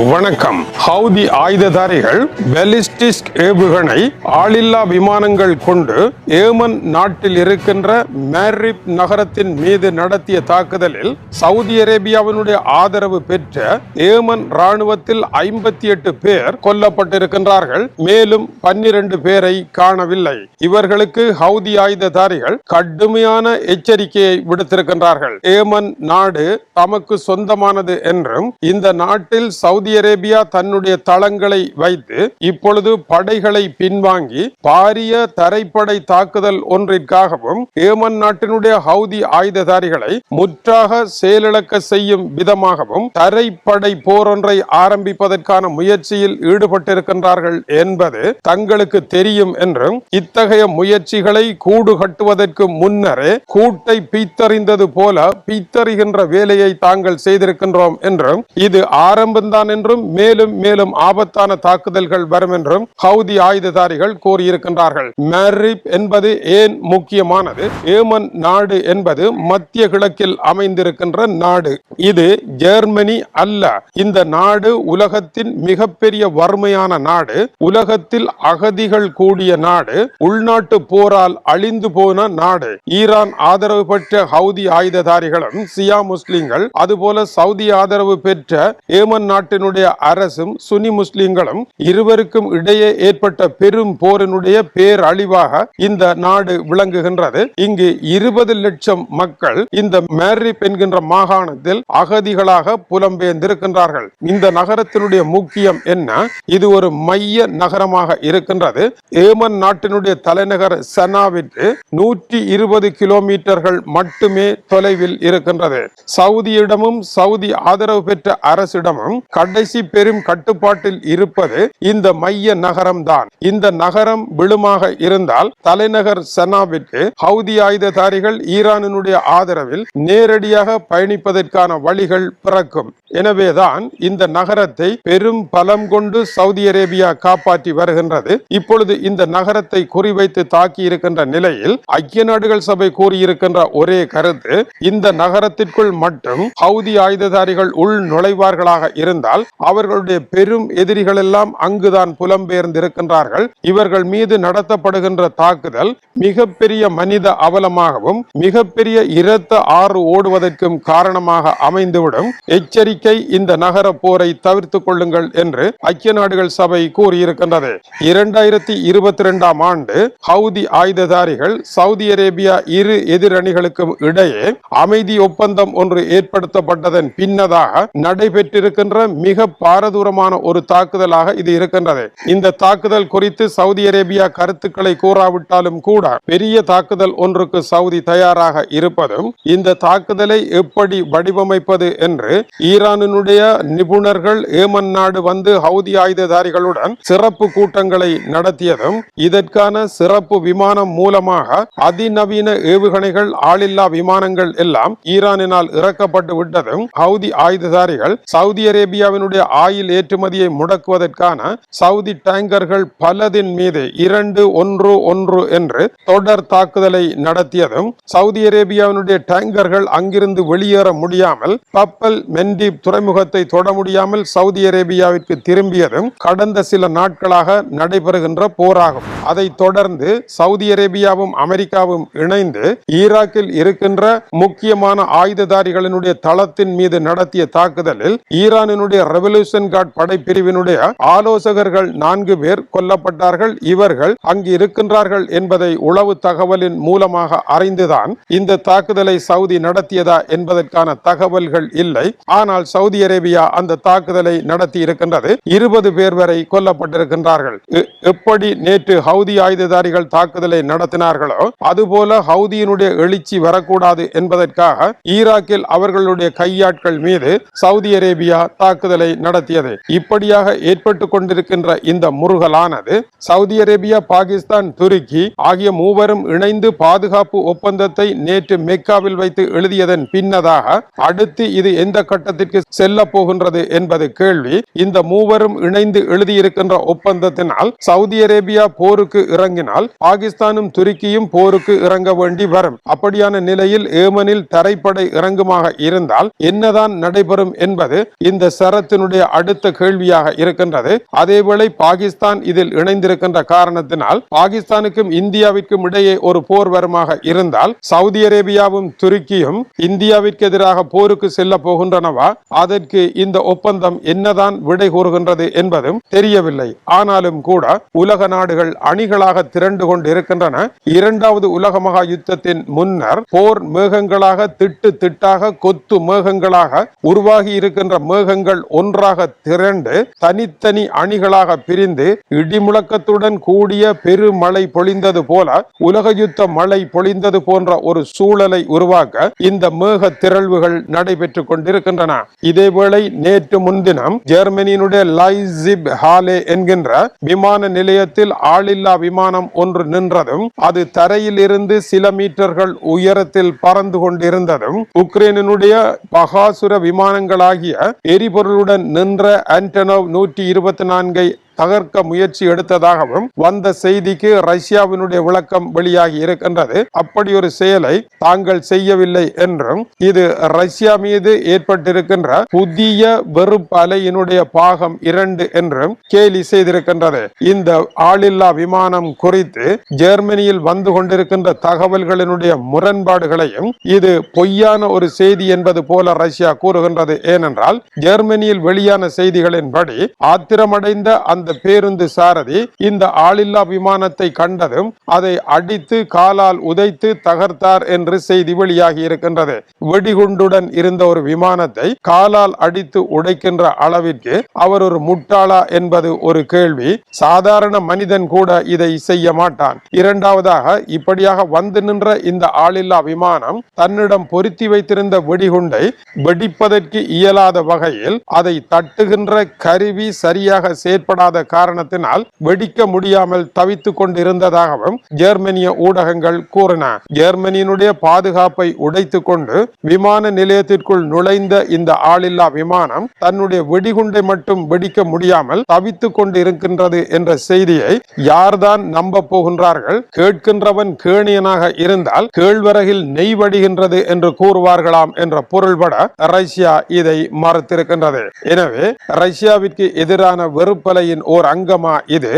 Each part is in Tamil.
வணக்கம். ஹவுதி ஆயுததாரிகள் பாலிஸ்டிக் ஏவுகணை ஆளில்லா விமானங்கள் கொண்டு ஏமன் நாட்டில் இருக்கின்ற மேரிப் நகரத்தின் மீது நடத்திய தாக்குதலில் சவுதி அரேபியாவினுடைய ஆதரவு பெற்ற ஏமன் ராணுவத்தில் 58 பேர் கொல்லப்பட்டிருக்கின்றார்கள். மேலும் 12 பேரை காணவில்லை. இவர்களுக்கு ஹவுதி ஆயுததாரிகள் கடுமையான எச்சரிக்கையை விடுத்திருக்கின்றார்கள். ஏமன் நாடு தமக்கு சொந்தமானது என்றும் இந்த நாட்டில் சவுதி அரேபியா தன்னுடைய தளங்களை வைத்து இப்பொழுது படைகளை பின்வாங்கி பாரிய தரைப்படை தாக்குதல் ஒன்றிற்காகவும் ஏமன் நாட்டினுடைய ஹவுதி ஆயுததாரிகளை முற்றாக செயலிழக்க செய்யும் விதமாகவும் தரைப்படை போரொன்றை ஆரம்பிப்பதற்கான முயற்சியில் ஈடுபட்டிருக்கின்றார்கள் என்பது தங்களுக்கு தெரியும் என்றும் இத்தகைய முயற்சிகளை கூடு கட்டுவதற்கு முன்னரே கூட்டை பீத்தறிந்தது போல பீத்தறிகின்ற வேலையை தாங்கள் செய்திருக்கின்றோம் என்றும் இது ஆரம்பம்தான் என்றும் மேலும் மேலும் ஆபத்தான தாக்குதல்கள் வரும் என்றும் ஹவுதி ஆயுததாரிகள் கூறியிருக்கின்றார்கள். மேரிப் என்பது ஏன் முக்கியமானது? ஏமன் நாடு என்பது மத்திய கிழக்கில் அமைந்திருக்கின்ற நாடு. இது ஜெர்மனி அல்ல. இந்த நாடு உலகத்தின் மிகப்பெரிய வறுமையான நாடு, உலகத்தில் அகதிகள் கூடிய நாடு, உள்நாட்டு போரால் அழிந்து போன நாடு. ஈரான் ஆதரவு பெற்ற ஹவுதி ஆயுததாரிகளும் சியா முஸ்லிம்கள், அதுபோல சவுதி ஆதரவு பெற்ற ஏமன் நாட்டினுடைய அரசும் சுனி முஸ்லிம்களும் இருவருக்கும் இடையே ஏற்பட்ட பெரும் போரினுடைய பேரழிவாக இந்த நாடு விளங்குகின்றது. இங்கு 20 லட்சம் மக்கள் இந்த மேரிப் என்கின்ற மாகாணத்தில் அகதிகளாக புலம்பெயர்ந்திருக்கின்றார்கள். இந்த நகரத்தினுடைய முக்கியம் என்ன? இது ஒரு மைய நகரமாக இருக்கின்றது. ஏமன் நாட்டினுடைய தலைநகர் சனாவிற்கு 120 கிலோமீட்டர்கள் மட்டுமே தொலைவில் இருக்கின்றது. சவுதியிடமும் சவுதி ஆதரவு பெற்ற அரசிடமும் கடைசி பெரும் கட்டுப்பாட்டில் இருப்பது இந்த மைய நகரம் தான். இந்த நகரம் விழுமாக இருந்தால் தலைநகர் சனாவிற்கு ஹவுதி ஆயுததாரிகள் ஈரானினுடைய ஆதரவில் நேரடியாக பயணிப்பதற்கான வழிகள் பிறக்கும். எனவேதான் இந்த நகரத்தை பெரும் பலம் கொண்டு சவுதி அரேபியா காப்பாற்றி வருகின்றது. இப்பொழுது இந்த நகரத்தை குறிவைத்து தாக்கி இருக்கின்ற நிலையில் ஐக்கிய நாடுகள் சபை கூறியிருக்கின்ற ஒரே கருத்து, இந்த நகரத்திற்குள் மட்டும் ஹவுதி ஆயுததாரிகள் உள் நுழைவார்களாக இருந்தால் அவர்களுடைய பெரும் எதிரிகள் எல்லாம் அங்குதான் புலம்பெயர்ந்து இருக்கின்றார்கள். இவர்கள் மீது நடத்தப்படுகின்ற தாக்குதல் மிகப்பெரிய மனித அவலமாகவும் மிகப்பெரிய இரத்த ஆறு ஓடுவதற்கும் காரணமாக அமைந்துவிடும். எச்சரிக்கை, இந்த நகர போரை தவிர்த்துக் கொள்ளுங்கள் என்று ஐக்கிய நாடுகள் சபை கூறியிருக்கின்றது. 2022 ஆண்டு ஹவுதி ஆயுததாரிகள் சவுதி அரேபியா இரு எதிரணிகளுக்கும் இடையே அமைதி ஒப்பந்தம் ஒன்று ஏற்படுத்தப்பட்டதன் பின்னதாக நடைபெற்றிருக்கின்ற மிக பாரதூரமான ஒரு தாக்குதலாக இது இருக்கின்றது. இந்த தாக்குதல் குறித்து சவுதி அரேபியா கருத்துக்களை கூறாவிட்டாலும் கூட பெரிய தாக்குதல் ஒன்றுக்கு சவுதி தயாராக இருப்பதும், இந்த தாக்குதலை எப்படி வடிவமைப்பது என்று ஈரானினுடைய நிபுணர்கள் ஏமன் நாடு வந்து ஹவுதி ஆயுததாரிகளுடன் சிறப்பு கூட்டங்களை நடத்தியதும், இதற்கான சிறப்பு விமானம் மூலமாக அதிநவீன ஏவுகணைகள் ஆளில்லா விமானங்கள் எல்லாம் ஈரானினால் இறக்கப்பட்டு விட்டதும், ஹவுதி ஆயுததாரிகள் சவுதி அரேபியாவினுடைய ஆயில் ஏற்றுமதியை முடக்குவதற்கான சவுதி டேங்கர்கள் பலதின் மீது 2-1-1 என்று தொடர் தாக்குதலை நடத்தியதும், சவுதி அரேபியாவினுடைய டேங்கர்கள் அங்கிருந்து வெளியேற முடியாமல் கப்பல் மெண்டீப் துறைமுகத்தை தொட முடியாமல் சவுதி அரேபியாவிற்கு திரும்பியதும் கடந்த சில நாட்களாக நடைபெறுகின்ற போராகும். அதை தொடர்ந்து சவுதி அரேபியாவும் அமெரிக்காவும் இணைந்து ஈராக்கில் இருக்கின்ற முக்கியமான ஆயுததாரிகளினுடைய தளத்தின் மீது நடத்திய தாக்குதலில் ஈரானினுடைய ரெவல்யூஷன் கார்ட் படைப்பிரிவினுடைய ஆலோசகர்கள் 4 பேர் கொல்லப்பட்டார்கள். இவர்கள் அங்கு இருக்கின்றார்கள் என்பதை உளவு தகவலின் மூலமாக அறிந்துதான் இந்த தாக்குதலை சவுதி நடத்தியதா என்பதற்கான தகவல்கள் இல்லை. ஆனால் சவுதி அரேபியா அந்த தாக்குதலை நடத்தி இருக்கின்றது. 20 பேர் வரை கொல்லப்பட்டிருக்கின்றார்கள். எப்படி நேற்று ஹவுதி ஆயுததாரிகள் தாக்குதலை நடத்தினார்களோ அதுபோல ஹவுதியினுடைய எழுச்சி வரக்கூடாது என்பதற்காக ஈராக்கில் அவர்களுடைய கையாட்கள் மீது சவுதி அரேபியா தாக்குதலை நடத்தியது. இப்படியாக ஏற்பட்டு கொண்டிருக்கின்ற இந்த முருகலானது சவுதி அரேபியா, பாகிஸ்தான், துருக்கி ஆகிய மூவரும் இணைந்து பாதுகாப்பு ஒப்பந்தத்தை நேற்று மெக்காவில் வைத்து எழுதியதன் பின்னதாக அடுத்து இது எந்த கட்டத்திற்கு செல்ல போகின்றது என்பது கேள்வி. இந்த மூவரும் இணைந்து எழுதியிருக்கின்ற ஒப்பந்தத்தினால் சவுதி அரேபியா போருக்கு போருக்கு இறங்கினால் பாகிஸ்தானும் துருக்கியும் போருக்கு இறங்க வேண்டி வரும். அப்படியான நிலையில் ஏமனில் தரைப்படை இறங்குமாக இருந்தால் என்னதான் நடைபெறும் என்பது இந்த சரத்தினுடைய அடுத்த கேள்வியாக இருக்கின்றது. அதேவேளை பாகிஸ்தான் இதில் இணைந்திருக்கின்ற காரணத்தினால் பாகிஸ்தானுக்கும் இந்தியாவிற்கும் இடையே ஒரு போர் வருமாக இருந்தால் சவுதி அரேபியாவும் துருக்கியும் இந்தியாவிற்கு எதிராக போருக்கு செல்ல போகின்றனவா? அதற்கு இந்த ஒப்பந்தம் என்னதான் விடை கூறுகின்றது என்பதும் தெரியவில்லை. ஆனாலும் கூட உலக நாடுகள் அணிகளாக திரண்டு கொண்டு இருக்கின்றன. இரண்டாவது உலக மகா யுத்தத்தின் முன்னர் போர் மேகங்களாக திட்டு திட்டாக கொத்து மேகங்களாக உருவாகி இருக்கின்ற மேகங்கள் ஒன்றாக திரண்டு தனித்தனி அணிகளாக பிரிந்து இடிமுழக்கத்துடன் கூடிய பெருமழை பொழிந்தது போல உலக யுத்த மழை பொழிந்தது போன்ற ஒரு சூழலை உருவாக்க இந்த மேக திரள்வுகள் நடைபெற்றுக் கொண்டிருக்கின்றன. இதேவேளை நேற்று முன்தினம் ஜெர்மனியினுடைய லைப்சிக் ஹாலே என்கின்ற விமான நிலையத்தில் ஆளில்லா விமானம் ஒன்று நின்றதும் அது தரையில் இருந்து சில மீட்டர்கள் உயரத்தில் பறந்து கொண்டிருந்ததும் உக்ரைனுடைய பகாசுர விமானங்களாகிய எரிபொருளுடன் நின்ற ஆண்டனோவ் 124 தகர்க்க முயற்சி எடுத்ததாகவும் வந்த செய்திக்கு ரஷ்யாவினுடைய விளக்கம் வெளியாகி இருக்கின்றது. அப்படி ஒரு செயலை தாங்கள் செய்யவில்லை என்றும் இது ரஷ்யா மீது ஏற்பட்டிருக்கின்ற புதிய வெறுப்பு அலையினுடைய பாகம் 2 என்றும் கேலி செய்திருக்கின்றது. இந்த ஆளில்லா விமானம் குறித்து ஜெர்மனியில் வந்து கொண்டிருக்கின்ற தகவல்களினுடைய முரண்பாடுகளையும் இது பொய்யான ஒரு செய்தி என்பது போல ரஷ்யா கூறுகின்றது. ஏனென்றால் ஜெர்மனியில் வெளியான செய்திகளின்படி ஆத்திரமடைந்த அந்த பேருந்து சாரதி இந்த ஆளில்லா விமானத்தை கண்டதும் அதை அடித்து காலால் உதைத்து தகர்த்தார் என்று செய்தி வெளியாகி இருக்கின்றது. வெடிகுண்டுடன் இருந்த ஒரு விமானத்தை காலால் அடித்து உடைக்கின்ற அளவிற்கு அவர் ஒரு முட்டாளா என்பது ஒரு கேள்வி. சாதாரண மனிதன் கூட இதை செய்ய மாட்டான். இரண்டாவதாக இப்படியாக வந்து நின்ற இந்த ஆளில்லா விமானம் தன்னிடம் பொருத்தி வைத்திருந்த வெடிகுண்டை வெடிப்பதற்கு இயலாத வகையில் அதை தட்டுகின்ற கருவி சரியாக செயற்படாத காரணத்தினால் வெடிக்க முடியாமல் தவித்துக் கொண்டிருந்ததாகவும் ஜெர்மனிய ஊடகங்கள் கூறின. ஜெர்மனியினுடைய பாதுகாப்பை உடைத்துக் கொண்டு விமான நிலையத்திற்குள் நுழைந்த இந்த ஆளில்லா விமானம் தன்னுடைய வெடிகுண்டை மட்டும் வெடிக்க முடியாமல் தவித்துக் கொண்டு இருக்கின்றது என்ற செய்தியை யார்தான் நம்ப போகின்றார்கள்? கேட்கின்றவன் கேணியனாக இருந்தால் கேழ்வரகில் நெய் வடிகின்றது என்று கூறுவார்களாம் என்ற பொருள்பட ரஷ்யா இதை மறுத்திருக்கின்றது. எனவே ரஷ்யாவிற்கு எதிரான வெறுப்பலையின் ஓர் அங்கமா இது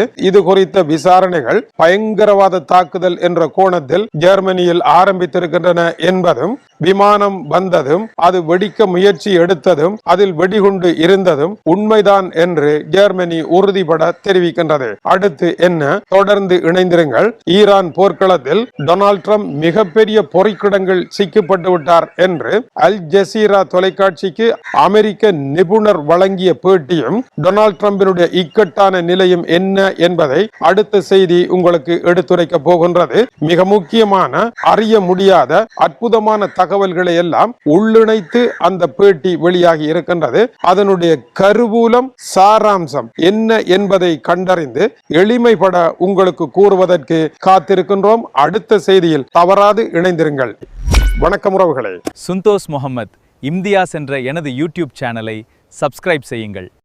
குறித்த விசாரணைகள் பயங்கரவாத தாக்குதல் என்ற கோணத்தில் ஜெர்மனியில் ஆரம்பித்திருக்கின்றன என்பதும் விமானம் வந்ததும் அது வெடிக்க முயற்சி எடுத்ததும் அதில் வெடிகுண்டு இருந்ததும் உண்மைதான் என்று ஜெர்மனி உறுதிபட தெரிவிக்கின்றது. அடுத்து என்ன? தொடர்ந்து இணைந்திருங்கள். ஈரான் போர்க்களத்தில் டொனால்ட் ட்ரம்ப் மிகப்பெரிய பொறிக்கிடங்கள் சிக்கப்பட்டு விட்டார் என்று அல் ஜசீரா தொலைக்காட்சிக்கு அமெரிக்க நிபுணர் வழங்கிய பேட்டியும் டொனால்ட் ட்ரம்பினுடைய இக்கட்டான நிலையும் என்ன என்பதை அடுத்த செய்தி உங்களுக்கு எடுத்துரைக்க போகின்றது. மிக முக்கியமான அறிய முடியாத அற்புதமான தகவல்களை எல்லாம் உள்ளிணைத்து அந்த பேட்டி வெளியாகி இருக்கின்றது. அதனுடைய கருவூலம் சாராம்சம் என்ன என்பதை கண்டறிந்து எளிமைப்பட உங்களுக்கு கூறுவதற்கு காத்திருக்கின்றோம். அடுத்த செய்தியில் தவறாது இணைந்திருங்கள். வணக்கம் உறவுகளே. சுந்தோஸ் முகமது இம்தியாஸ் என்ற எனது யூடியூப் சேனலை சப்ஸ்கிரைப் செய்யுங்கள்.